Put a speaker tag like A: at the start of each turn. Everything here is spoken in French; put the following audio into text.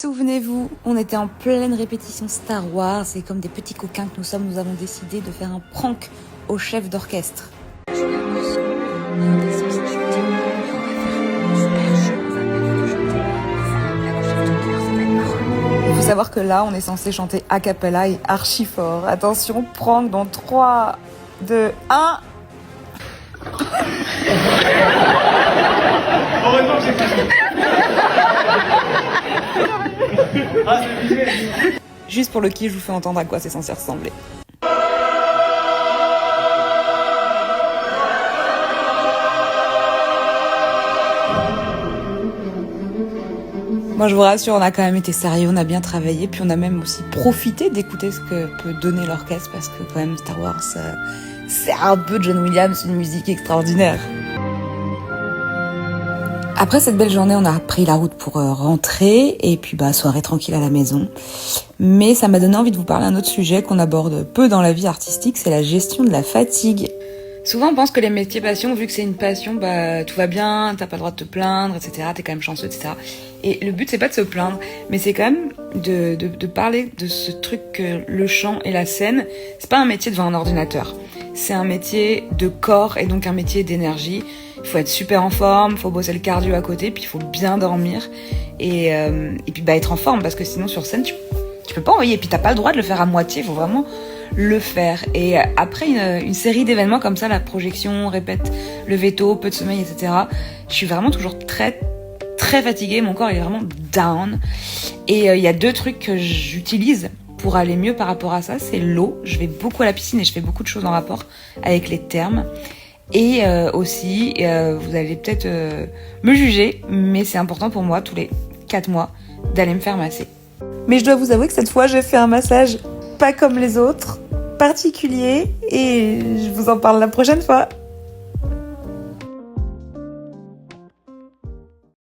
A: Souvenez-vous, on était en pleine répétition Star Wars et comme des petits coquins que nous sommes, nous avons décidé de faire un prank au chef d'orchestre. Il faut savoir que là, on est censé chanter a cappella et archi fort. Attention, prank dans 3, 2, 1...
B: Heureusement que j'ai pas fait. Ah, c'est obligé.
A: Juste pour le kiff, je vous fais entendre à quoi c'est censé ressembler. Moi, je vous rassure, on a quand même été sérieux, on a bien travaillé, puis on a même aussi profité d'écouter ce que peut donner l'orchestre, parce que quand même, Star Wars, c'est un peu John Williams, une musique extraordinaire. Après cette belle journée, on a pris la route pour rentrer, et puis soirée tranquille à la maison. Mais ça m'a donné envie de vous parler d'un autre sujet qu'on aborde peu dans la vie artistique, c'est la gestion de la fatigue. Souvent, on pense que les métiers passion, vu que c'est une passion, tout va bien, t'as pas le droit de te plaindre, etc., t'es quand même chanceux, etc. Et le but, c'est pas de se plaindre, mais c'est quand même de parler de ce truc que le chant et la scène, c'est pas un métier devant un ordinateur. C'est un métier de corps et donc un métier d'énergie. Il faut être super en forme, il faut bosser le cardio à côté, puis il faut bien dormir et puis être en forme, parce que sinon sur scène, tu peux pas envoyer, et puis t'as pas le droit de le faire à moitié, il faut vraiment le faire. Et après une série d'événements comme ça, la projection, on répète, le veto, peu de sommeil, etc., je suis vraiment toujours très très fatiguée, mon corps il est vraiment down. Et il y a 2 trucs que j'utilise pour aller mieux par rapport à ça, c'est l'eau. Je vais beaucoup à la piscine et je fais beaucoup de choses en rapport avec les thermes. Et aussi, vous allez peut-être me juger, mais c'est important pour moi, tous les 4 mois, d'aller me faire masser. Mais je dois vous avouer que cette fois, j'ai fait un massage pas comme les autres, particulier, et je vous en parle la prochaine fois.